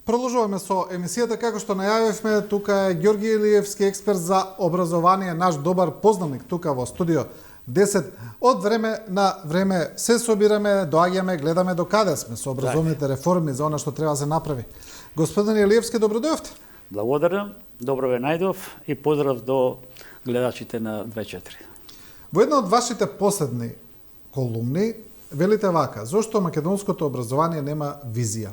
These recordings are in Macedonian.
Продолжуваме со емисијата, како што најавивме, тука е Ѓорги Илиевски, експерт за образование, наш добар познавник тука во студио 10. Од време на време се собираме, доаѓаме, гледаме до каде сме со образовните реформи, за она што треба да се направи. Господин Илиевски, добро дојавте. Благодарам, добро ве најдов и поздрав до гледачите на 24. Во една од вашите последни колумни велите вака: зошто македонското образование нема визија?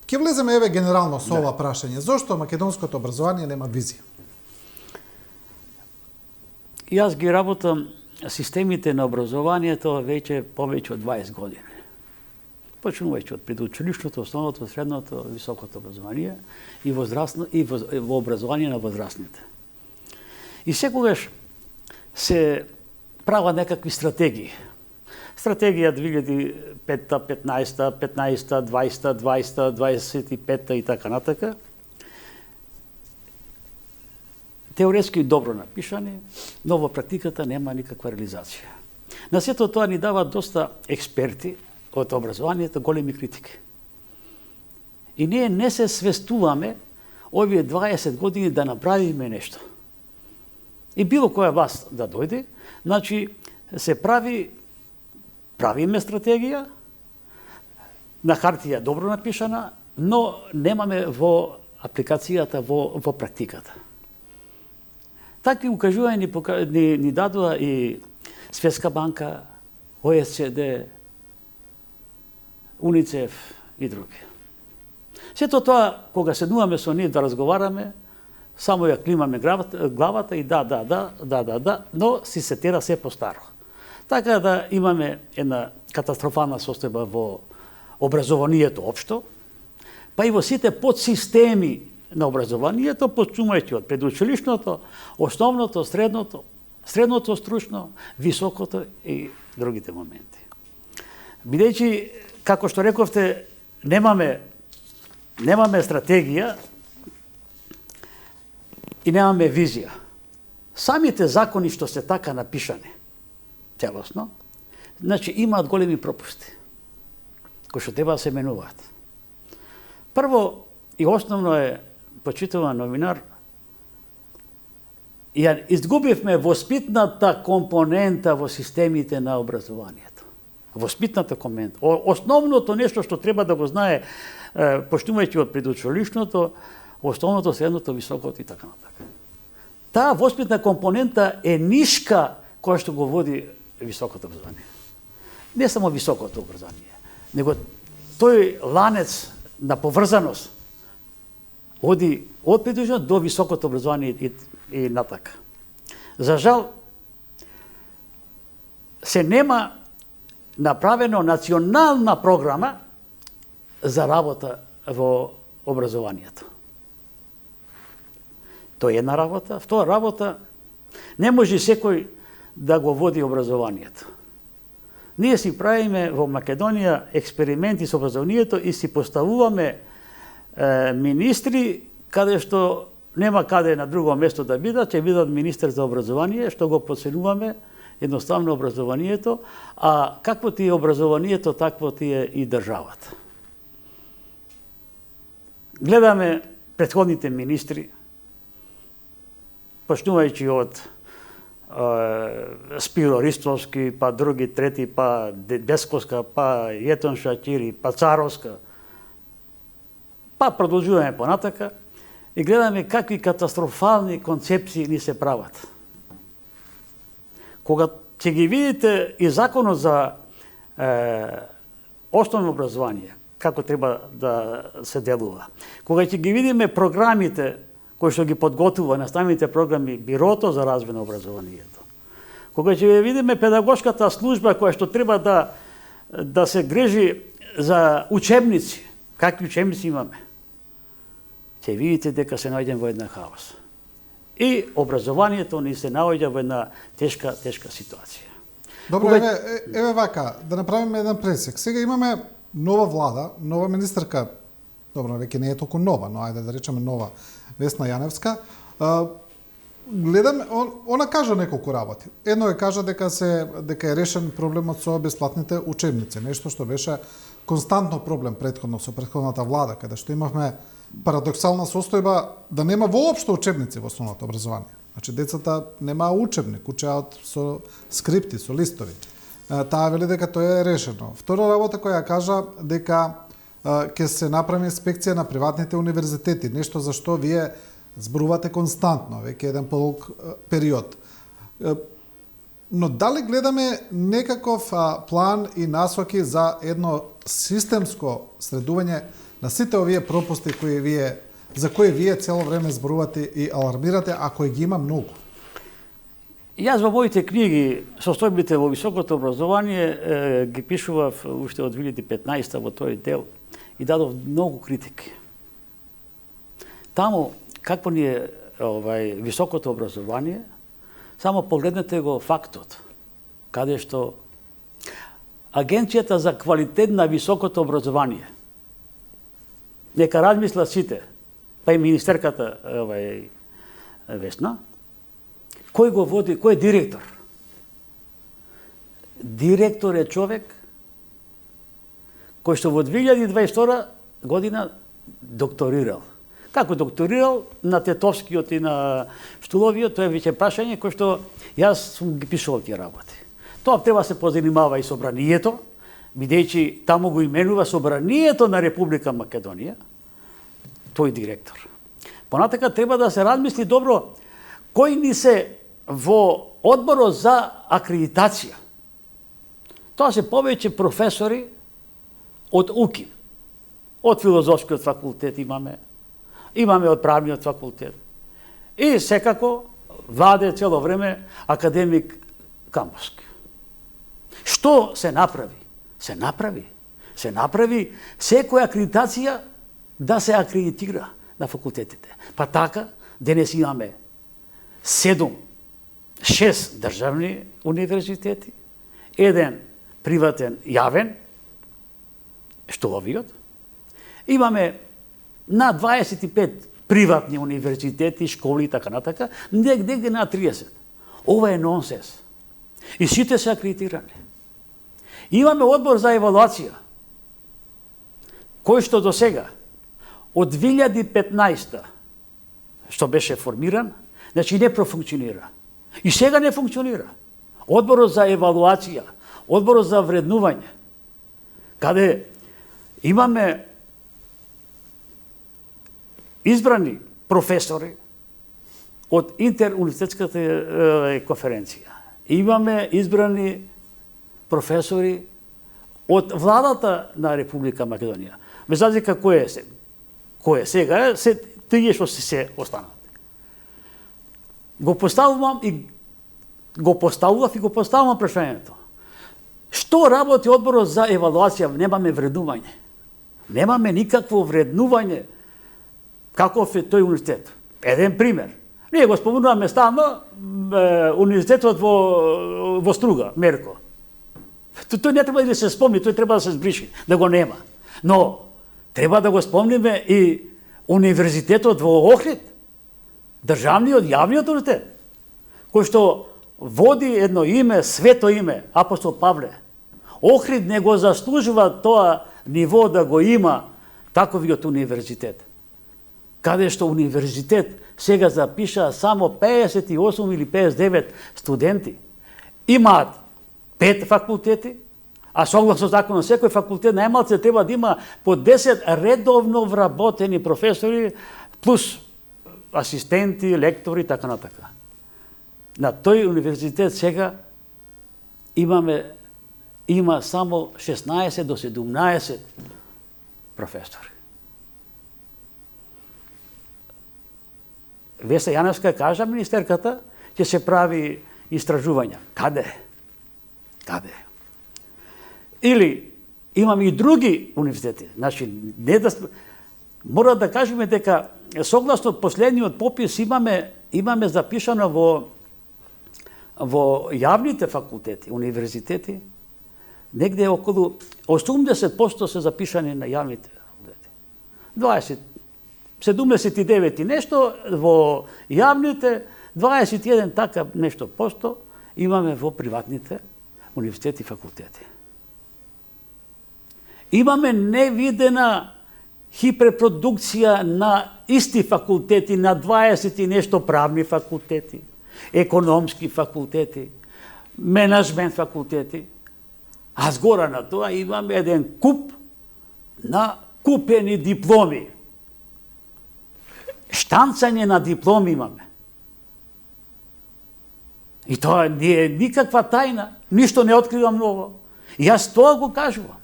Ке влеземе еве генерално со ова прашање. Зошто македонското образование нема визија? Јас ги работам системите на образованието повеќе од 20 години. Почнувајќи од предучилишното, основното, средното, високото образование и во образование на возрастните. И секогаш се прават некакви стратегии. Стратегија 2005-та, 15-та, 15-та, 20-та, 20-та, 25-та и така натака. Теоретски добро напишани, но во практиката нема никаква реализација. На сето тоа ни дава доста експерти од образованието големи критики. И ние не се свестуваме овие 20 години да направиме нешто. И било која власт да дојде, значи се правиме стратегија, на хартија добро напишана, но немаме во апликацијата, во практиката. Такви укажувања ни дадува и Светска банка, ОСЦД, УНИЦЕФ и други. Сето тоа, кога седнуваме со нив да разговараме, само ја климаме главата и да, но си се тера се по-старо. Така да имаме една катастрофална состојба во образованието општо, па и во сите подсистеми на образованието, почнувајќи од предучилишното, основното, средното стручно, високото и другите моменти. Бидејќи, како што рековте, немаме стратегија и немаме визија. Самите закони што се така напишани, целосно, значи имаат големи пропусти, кои што треба да се менуваат. Прво и основно е, почитуван новинар, ја изгубивме воспитната компонента во системите на образованието. Воспитната компонента. Основното нешто што треба да го знае, почнувајќи од предучилишното, основното, средното, високото и така натака. Таа воспитна компонента е нишка која што го води високото образование. Не само високото образование, него тој ланец на поврзаност оди од предучилишното до високото образование и натака. За жал, се нема направено национална програма за работа во образованието. Тоа е една работа. Втора работа, не може секој да го води образованието. Ние си правиме во Македонија експерименти со образованието и си поставуваме министри каде што нема каде на друго место да бидат, ќе бидат министер за образование, што го подценуваме едноставно образованието, а какво ти е образованието, такво ти е и државата. Гледаме претходните министри, почнувајќи од Спиро Ристовски, па други, трети, па Десковска, па Јетон Шакири, па Царовска, па продолжуваме понатака и гледаме какви катастрофални концепции ни се прават. Кога ќе ги видите и законот за основно образование, како треба да се делува, кога ќе ги видиме програмите кои што ги подготвува наставните програми Бирото за развој на образованието, кога ќе видиме педагошката служба која што треба да се грижи за учебници, какви учебници имаме, ќе видите дека се наоѓаме во една хаос. И образованието ни се наоѓа во една тешка ситуација. Добро, еве вака, да направиме еден пресек. Сега имаме нова влада, нова министерка, добро, веќе не е толку нова, но ајде да речеме нова, Весна Јаневска. Гледам, она кажа неколку работи. Едно е кажа дека е решен проблемот со бесплатните учебници, нешто што беше константно проблем претходно со претходната влада, каде што имавме парадоксална состојба да нема воопшто учебници во основното образование. Значи децата немаа учебник, учеат со скрипти, со листови. Таа вели дека тоа е решено. Втора работа која кажа дека ќе се направи инспекција на приватните универзитети, нешто за што вие зборувате константно, веќе еден подолг период. Но дали гледаме некаков план и насоки за едно системско следување на сите овие пропусти за кои вие цело време зборувате и алармирате, ако ги има многу? Јас во моите книги состојбите во високото образование ги пишував уште од 2015 во тој дел и дадов многу критики. Таму какво ни е високото образование, само погледнете го фактот, каде што Агенцијата за квалитет на високото образование, нека размислат сите, па и министерката Весна, кој го води, кој е директор? Директор е човек кој што во 2022 година докторирал. Како докторирал на Тетовскиот и на Штуловиот, тоа е веќе прашање кој што јас сум ги пишувал тие работи. Тоа треба се позанимава и собранието, бидејќи таму го именува собранието на Република Македонија, тој директор. Понатака треба да се размисли добро кои ни се во одборот за акредитација. Тоа се повеќе професори од УКИ, од филозофскиот факултет имаме од правниот факултет. И секако владе цело време академик Камбовски. Што се направи? Се направи секоја акредитација да се акредитира на факултетите. Па така, денес имаме 6 државни универзитети, еден приватен јавен, Штуловиот. Имаме на 25 приватни универзитети, школи и така натака, негде на 30. Ова е нонсенс. И сите се акредитирани. Имаме одбор за евалуација, кој што до сега, од 2015 што беше формиран, значи не профункционира. И сега не функционира. Одборот за евалуација, одборот за вреднување, каде имаме избрани професори од интеруниверзитетската конференција. Имаме избрани професори од владата на Република Македонија. Без разлика кој е сега, се тие што се останат. Го поставувам прашањето. Што работи одборот за евалуација? Немаме вреднување. Немаме никакво вреднување каков е тој универзитет. Еден пример. Ние го спомнуваме стално универзитетот во Струга, Мерко. Тој не треба да се спомни, тој треба да се збриши, да го нема. Но треба да го спомниме и универзитетот во Охрид, државниот, јавниот универзитет, кој што води едно име, свето име, апостол Павле. Охрид не го заслужува тоа ниво да го има таковиот универзитет. Каде што универзитет сега запиша само 58 или 59 студенти. Имаат 5 факултети, а согласно законот секој факултет најмалце треба да има по 10 редовно вработени професори плюс асистенти, лектори и така натака. На тој универзитет сега има само 16 до 17 професори. Веса Јановска кажа министерката ќе се прави истражувања. Каде? Или имаме и други универзитети. Значи, мора да кажеме дека согласно последниот попис имаме запишано во јавните факултети, универзитети, негде околу 80% се запишани на јавните факултети. 79 и нешто во јавните, 21 така нешто посто имаме во приватните универзитети и факултети. Имаме невидена хиперпродукција на исти факултети, на 20 и нешто правни факултети, економски факултети, менеджмент факултети, а згора на тоа имаме еден куп на купени дипломи. Штанцање на дипломи имаме. И тоа не е никаква тајна, ништо не откривам ново. Јас тоа го кажувам.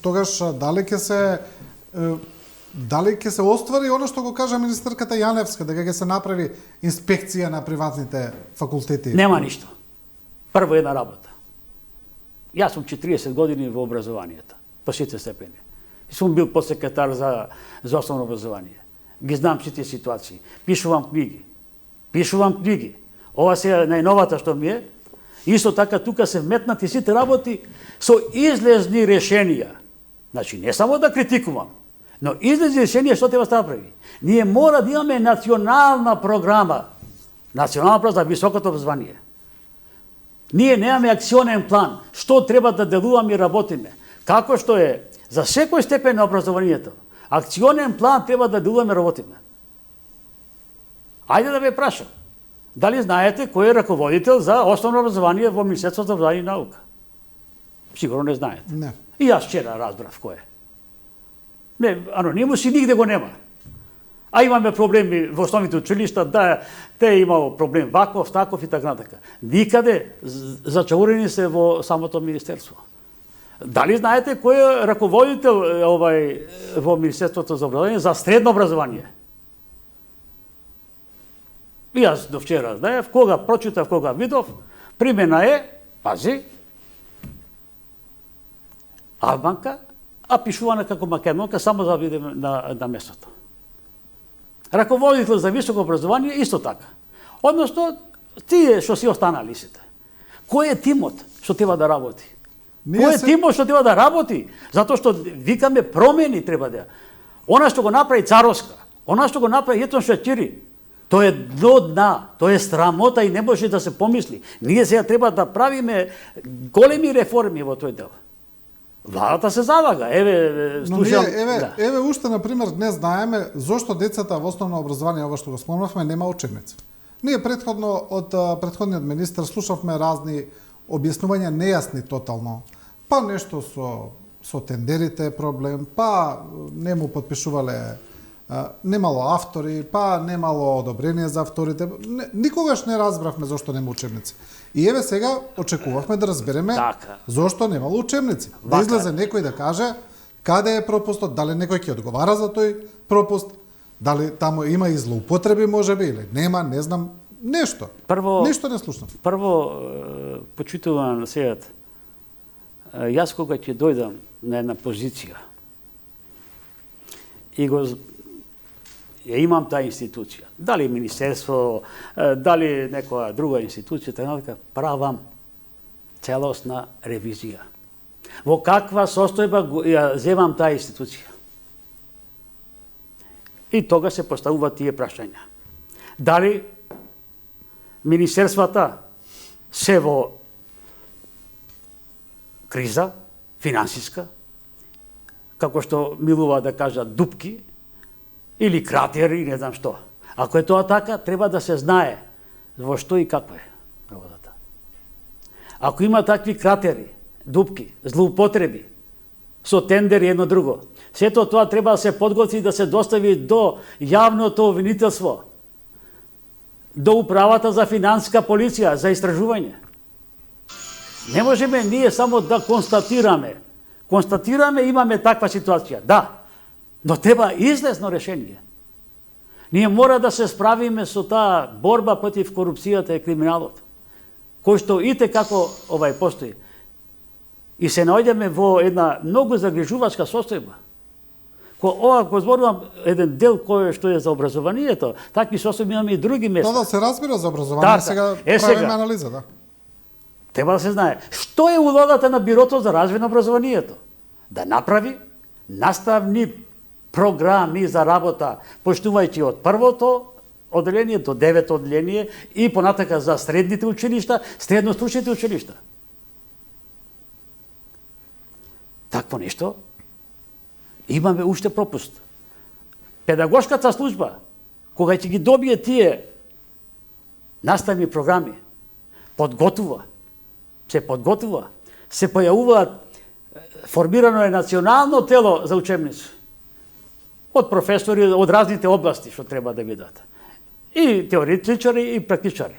Тогаш дали ќе се оствари оно што го кажа министерката Јаневска, дека ќе се направи инспекција на приватните факултети? Нема ништо. Прво една работа. Јас сум 40 години во образованието, по сите степени. И сум бил подсекретар за основно образование. Ги знам сите ситуации. Пишувам книги. Ова сега најновата што ми е, исто така тука се вметнати сите работи со излезни решенија. Значи, не само да критикувам, но излезни решенија што треба да се направи. Ние мора да имаме национална програма за високото образование. Ние немаме акционен план, што треба да делуваме и работиме. Како што е за секој степен на образованието. Акционен план треба да делуваме и работиме. Ајде да ве прашам. Дали знаете кој е раководител за основно образование во Министерството за образование и наука? Сигурно не знаете. Не. И јас вчера разбрав кој е. Не, анонимус и нигде го нема. А имаме проблеми во основните училишта, да, те имало проблем ваков, таков и така натака. Никаде зачаурени се во самото министерство. Дали знаете кој е раководител во Министерството за образование за средно образование? И јас до вчера знаев, кога прочитав, кога видов, примена е, пази, албанка, а пишувана како македонка, само за да видиме на местото. Раководител за високо образование исто така. Односно, тие што си останали сите. Кој е тимот што треба да работи? Кој е тимот што треба да работи? Затоа што викаме промени треба да. Она што го направи Царовска, она што го направи Јетон Шаќири, тоа е дно дна, тоа е срамота и не може да се помисли. Ние сега треба да правиме големи реформи во тој дел. Владата се залага. Слушам. Еве уште на пример днес знаеме зошто децата во основно образование, ова што го спомнавме, нема учебници. Ние предходно од претходниот министер слушавме разни објаснувања нејасни тотално. Па нешто со тендерите проблем, па не му подпишувале, немало автори, па немало одобрение за авторите. Никогаш не разбравме зошто нема учебници. И еве сега очекувавме да разбереме зошто немало учебници. Да излезе некој да каже каде е пропустот, дали некој ќе одговара за тој пропуст, дали таму има и злоупотреби можеби или нема, не знам, нешто. Ништо не слушнам. Прво, почитуван сејат, јас кога ќе дојдам на една позиција и ја имам таа институција, дали министерство, дали некоја друга институција, така правам целосна ревизија. Во каква состојба ја земам таа институција? И тога се поставуваат тие прашања. Дали министерствата се во криза, финансиска, како што милува да кажат дупки, или кратери, не знам што. Ако е тоа така, треба да се знае во што и какво е работата. Ако има такви кратери, дупки, злоупотреби, со тендери едно друго, сето тоа треба да се подготви и да се достави до јавното обвинителство, до управата за финансиска полиција, за истражување. Не можеме ние само да констатираме. Констатираме, имаме таква ситуација. Да, но треба излезно решение. Ние мора да се справиме со таа борба против корупцијата и криминалот, кој што итекако постои. И се наоѓаме во една многу загрижувачка состојба. Ова го зборувам еден дел кој што е за образованието, такви состојби имаме и други места. Да се разбира за образование, сега правиме анализа, да. Треба да се знае. Што е улогата на Бирото за развој на образованието? Да направи наставни програми за работа, поштувајќи од првото одделение до 9-то одделение и понатака за средните училишта, средно-стручните училишта. такво нешто, имаме уште пропуст. Педагошката служба, кога ќе ги добие тие наставни програми, се појавуваат, формирано е национално тело за учебници од професори од разните области што треба да бидат. И теоретичари и практичари.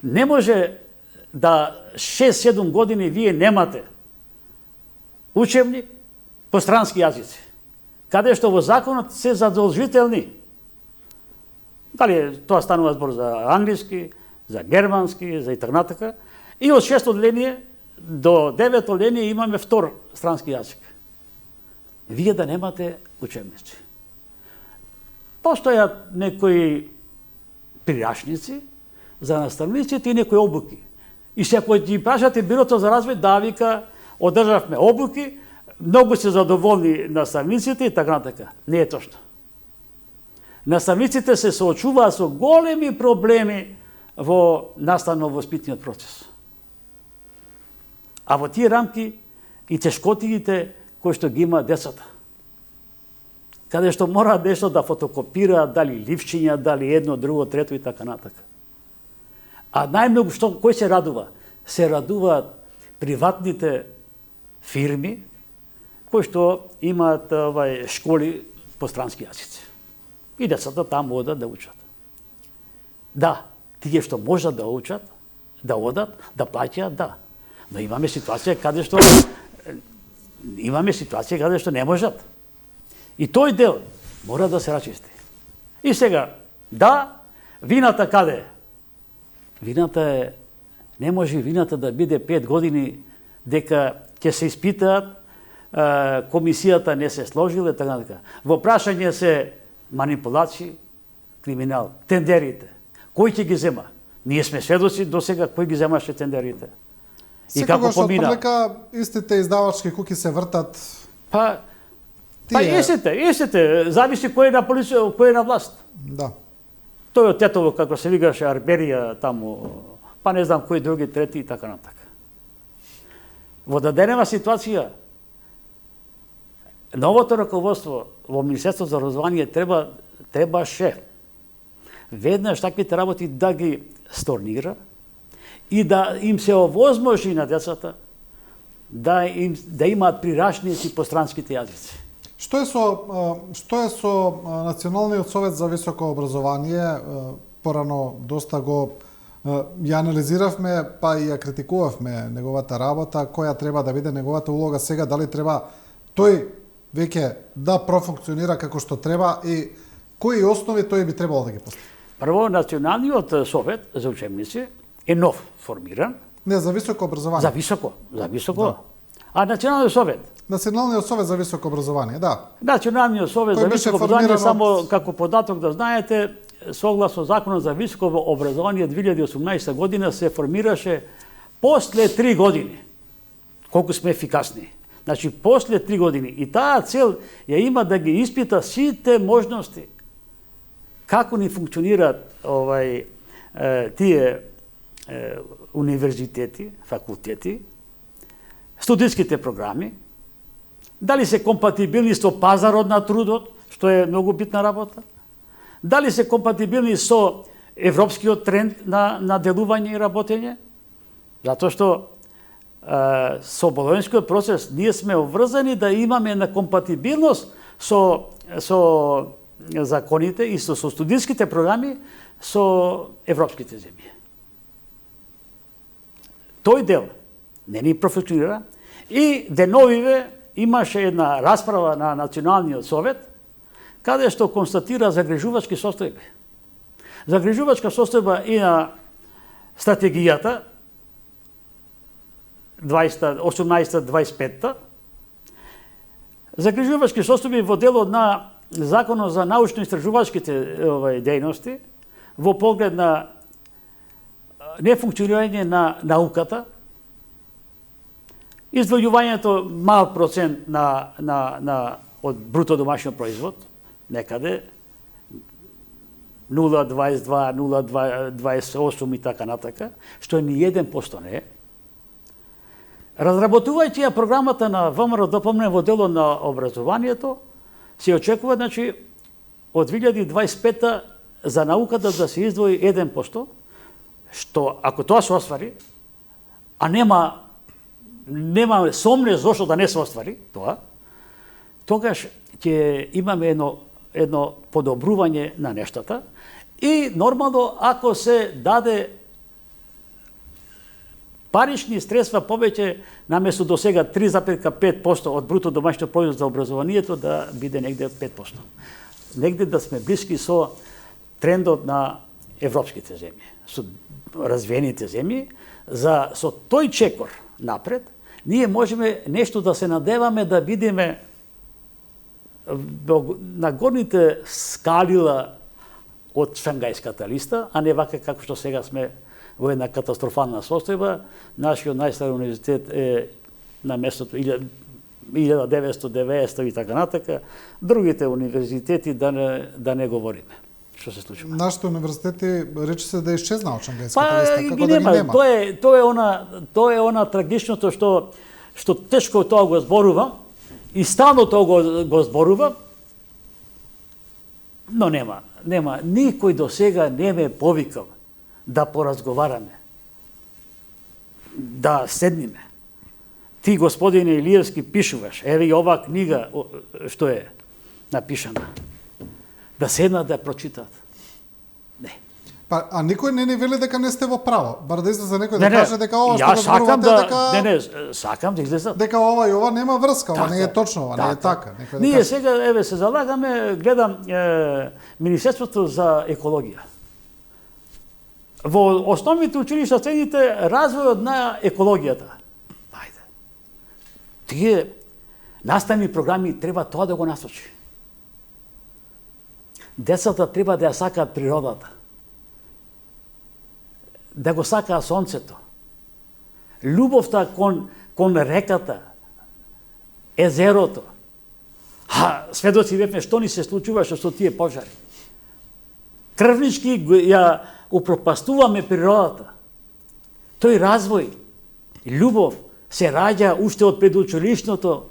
Не може да 6-7 години вие немате учебник по странски јазици, каде што во законот се задолжителни. Дали тоа станува збор за англиски, за германски, за и така. И од 6 одделение до 9 одделение имаме втор странски јазик. Вие да немате учебници. Постојат некои прирашници за наставниците и некои обуки. И се ако ги прашате Бирото за развој, да, вика, одржавме обуки, многу се задоволни наставниците и така натака. Не е точно. Наставниците се соочуваат со големи проблеми во наставно-воспитниот процес. А во тие рамки и тешкотиите кои што ги има децата. Каде што мора нешто да фотокопираат, дали ливчиња, дали едно, друго, трето и така натака. А најмногу кој се радува? Се радуваат приватните фирми кои што имаат школи по странски јазици. И децата таму одат да учат. Да, тие што можат да учат, да одат, да плаќаат, да. Но имаме ситуација каде што не можат. И тој дел мора да се рачисти. И сега, да, вината каде е? Вината е, не може вината да биде 5 години дека ќе се испитаат, комисијата не се сложила, така. Во прашање се манипулации, криминал, тендерите. Кој ќе ги зема? Ние сме сведоци до сега кој ги земаше тендерите. И како помина? Секогаш истите издавачки куки се вртат. Па истите, зависи кој е на полиција, кој е на власт. Да. Тој од Тетово, како се викаше Арберија таму, па не знам кои други, трети и така натака. Во даденева ситуација, новото раководство во Министерството за образование требаше веднаш таквите работи да ги сторнира и да им се овозможи на децата да имаат прирашници по странските јазици. Што е со Националниот совет за високо образование? Порано доста го ја анализиравме, па и ја критикувавме неговата работа, која треба да биде неговата улога сега, дали треба тој веќе да профункционира како што треба и кои основи тој би требало да ги постави? Прво, Националниот совет за учебници е нов формиран. Не, за високо образование. За високо. Да. А Националниот совет? Националниот совет за високо образование, да. Националниот совет за високо образование, само како податок да знаете, согласно Законот за високо образование 2018 година се формираше после 3 години. Колку сме ефикасни. Значи, после 3 години. И таа цел ја има да ги испита сите можности како ни функционираат тие универзитети, факултети, студентските програми, дали се компатибилни со пазарот на трудот, што е многу битна работа, дали се компатибилни со европскиот тренд на делување и работење, затоа што со болонскиот процес ние сме обврзани да имаме на компатибилност со законите и со студентските програми со европските земји. Тој дел не ни профункционира и деновиве имаше една расправа на Националниот совет каде што констатира загрижувачки состојби. Загрижувачка состојба и на стратегијата 18-25, загрижувачки состојби во делот на Законот за научно-истражувачките дејности во поглед на нефункционирање на науката, издвојувањето мал процент од бруто домашниот производ, некаде 0,22, 0,28 и така натака, што ни 1% не е. Разработувајќи ја програмата на ВМРО дополнен во дело на образованието, се очекува, значи, од 2025 за науката да се издвои 1%, што ако тоа се оствари, а нема сомне зошто да не се оствари тоа, тогаш ќе имаме едно подобрување на нештата и нормално ако се даде парични средства повеќе наместо до сега 3,5% од бруто домашниот производ за образованието да биде негде 5%. Негде да сме блиски со трендот на европските земји, со развиените земји, со тој чекор напред, ние можеме нешто да се надеваме да видиме на горните скалила од Шангајската листа, а не вака како што сега сме во една катастрофална состојба. Нашиот најстар универзитет е на местото 1990 и така натака. Другите универзитети да не говориме. Што се случува? Нашите универзитети рече се да исчезна од Шангајската листа, како ги да ги нема. Тоа е она трагичното што тешко тоа го зборувам и стално тоа го зборувам, но нема. Никој до сега не ме повикал да поразговараме, да седниме. Ти, господине Илиевски, пишуваш, еве и оваа книга што е напишана. Да седнат да прочитаат. Не. А никој не ни вели дека не сте во право. Бар да излезе некој да каже дека ова што го зборувате дека сакам да излезат. дека ова и ова нема врска, ова не е точно, ова не е така. Ние сега еве се залагаме, гледам Министерството за екологија. Во основните училишта средните развојот на екологијата. Ајде. Тие наставни програми треба тоа да го насочи. Децата треба да ја сакаат природата. Да го сакаат сонцето. Љубовта кон реката, езерото. Сведоци бевме што ни се случуваше со тие пожари. Крвнички ја упропастуваме природата. Тој развој, љубов се раѓа уште од предучилишното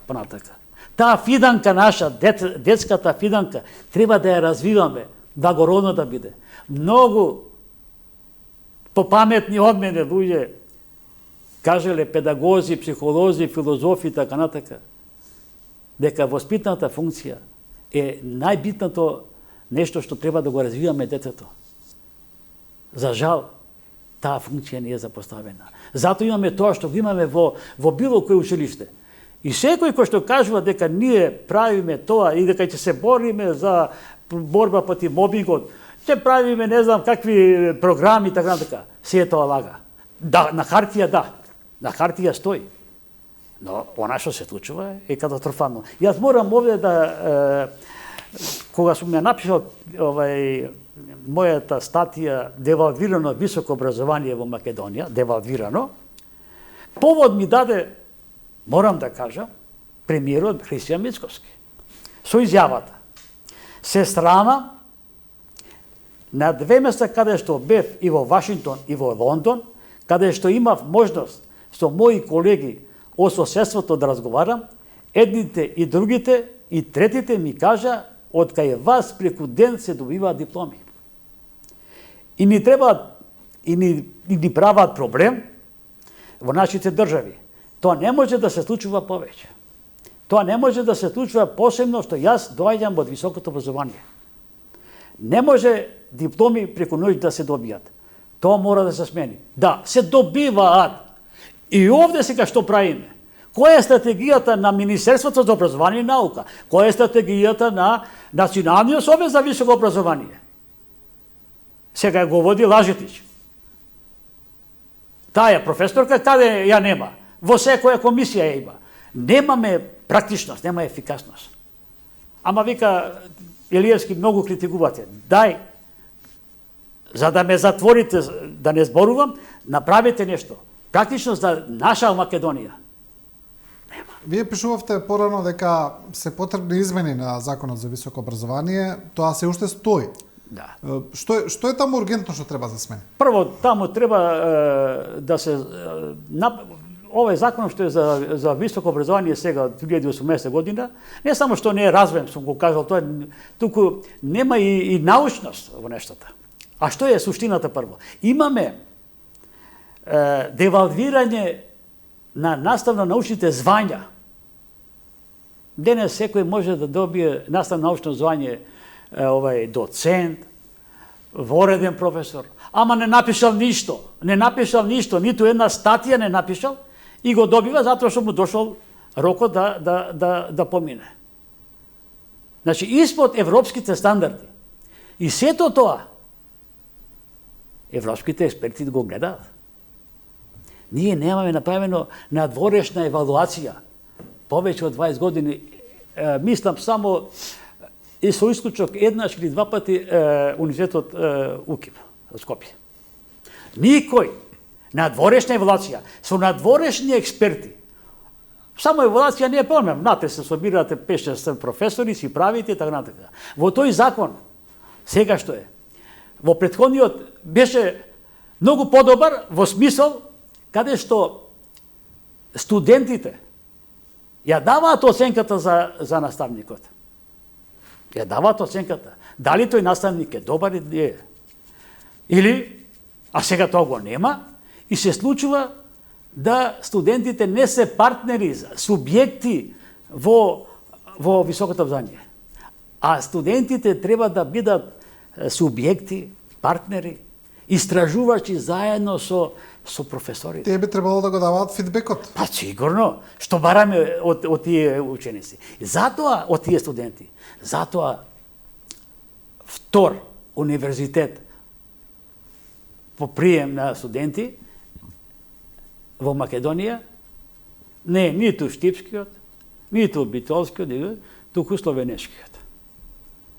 понатака. Таа фиданка наша, детската фиданка, треба да ја развиваме, благородно да биде. Многу попаметни од мене луѓе кажеле педагози, психолози, филозофи и така натака, дека воспитната функција е најбитното нешто што треба да го развиваме детето. За жал, таа функција не е запоставена. Затоа имаме тоа што го имаме во било кој училиште. И секој кој што кажува дека ние правиме тоа и дека ќе се бориме за борба против мобингот, ќе правиме не знам какви програми и така натака, се е тоа лага. Да, на хартија да. На хартија стои. Но она што се случува е катастрофално. Јас морам овде да кога сум ја напишал мојата статија девалвирано високо образование во Македонија, девалвирано, повод ми даде, морам да кажам, премиерот Христијан Мицковски. Со изјавата: сестрама, на две места каде што бев и во Вашингтон и во Лондон, каде што имав можност со мои колеги од соседството да разговарам, едните и другите и третите ми кажа од кај вас преку ден се добиваат дипломи. И ни треба и ни прават проблем во нашите држави. Тоа не може да се случува повеќе. Тоа не може да се случува посебно што јас доаѓам од високото образование. Не може дипломи преку ноќ да се добијат. Тоа мора да се смени. Да, се добиваат. И овде сега што правиме? Која е стратегијата на Министерството за образование и наука? Која е стратегијата на Националниот совет за високо образование? Сега го води Лажетич. Таа професорка каде ја нема? Во секоја комисија ја има. Немаме практичност, нема ефикасност. Ама вика Илиевски, многу критикувате. Дај, за да ме затворите, да не зборувам, направете нешто. Практичност за наша Македонија. Вие пишувавте порано дека се потребни измени на Законот за високо образование, тоа се уште стои. Да. Што е таму ургентно што треба да се смени? Прво, таму треба да се ovaj закон што е за високо образование сега 2018 година, не само што не е развоен, сум го кажал, тоа туку нема и научност во нештата. А што е суштината прво? Имаме девалвирање на наставно-научните звања. Денес секој може да добие наставно-научно звање доцент, вореден професор, ама не напишал ништо, ниту една статија не напишал и го добива затоа што му дошол рокот да помине. Значи, испод европските стандарди. И сето тоа, европските експерти го гледаат. Ние немаме направено надворешна евалуација. Повеќе од 20 години, мислам само и со исклучок еднаш или два пати универзитетот УКИП, Скопје. Никој надворешна евалуација, со надворешни експерти. Само евалуација не е проблем. Знате, се собирате 5-6 професори, си правите и така натака. Во тој закон, сега што е, во претходниот беше многу подобар во смисол каде што студентите ја даваат оценката за наставникот. Ја даваат оценката. Дали тој наставник е добар или не е. Или, а сега тоа го нема, и се случува да студентите не се партнери, субјекти во високото образование. А студентите треба да бидат субјекти, партнери, истражувачи заедно со професорите. Тие би требало да го даваат фидбекот. Па сигурно, што бараме од тие ученици. И затоа од тие студенти. Затоа втор универзитет по прием на студенти во Македонија не е ниту Штипскиот, ниту Битолскиот, туку Словенешкиот.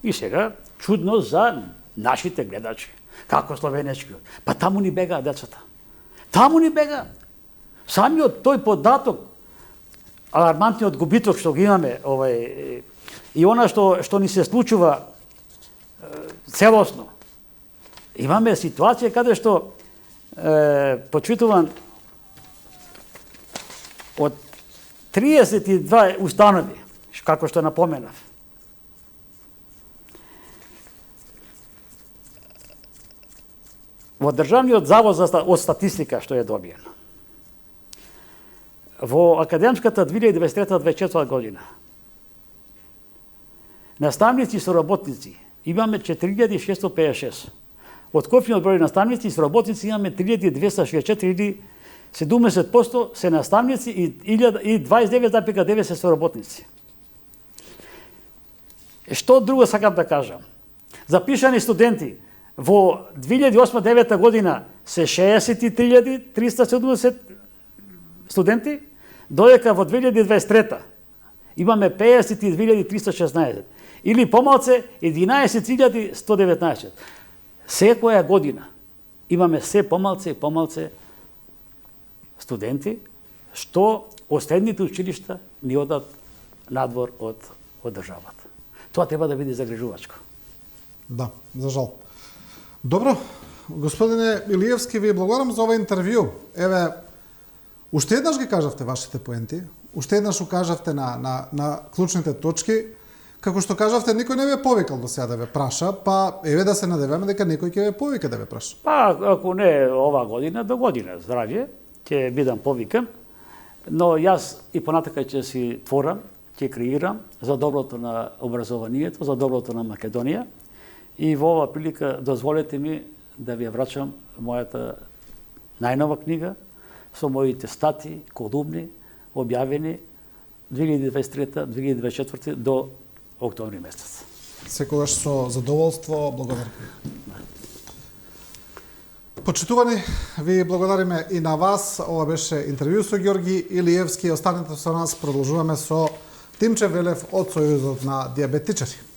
И сега чудно за нашите гледачи. Како Словенешкиот? Па таму ни бегаат децата. Таму ни бегаат. Самиот тој податок, алармантниот губиток што ги имаме, и она што ни се случува целосно. Имаме ситуација каде што почитуван од 32 установи, како што напоменав, во Државниот завод од статистика што е добиен, во академската 2023-2024 година, наставници и соработници имаме 4656. Од кофиниот број наставници и соработници имаме 3264 или 70% се наставници и 29,9 се соработници. Што друго сакам да кажам? Запишани студенти во 2008-2009 година се 63.370 студенти, додека во 2023 имаме 52.316 или помалце 11.119. Секоја година имаме се помалце и помалце студенти што од средните училишта ни одат надвор од државата. Тоа треба да биде загрижувачко. Да, за жал. Добро, господине Илиевски, ви благодарам за ова интервју. Еве, уште еднаш ги кажавте вашите поенти, уште еднаш укажавте на клучните точки. Како што кажавте, никој не ве повикал до сега да ве праша, па еве да се надеваме дека некој ќе ве повика да ве праша. Па, ако не ова година, до година, здравје, ќе бидам повикан, но јас и понатака ќе си творам, ќе креирам за доброто на образованието, за доброто на Македонија. И во ова прилика дозволете ми да ви ја врачам мојата најнова книга со моите стати, колумни, објавени 2023-2024 до октомври месец. Секогаш со задоволство, благодарам. Почитувани, ви благодариме и на вас. Ова беше интервју со Ѓорги Илиевски. Останете со нас, продолжуваме со Тимче Велев од Сојузот на дијабетичари.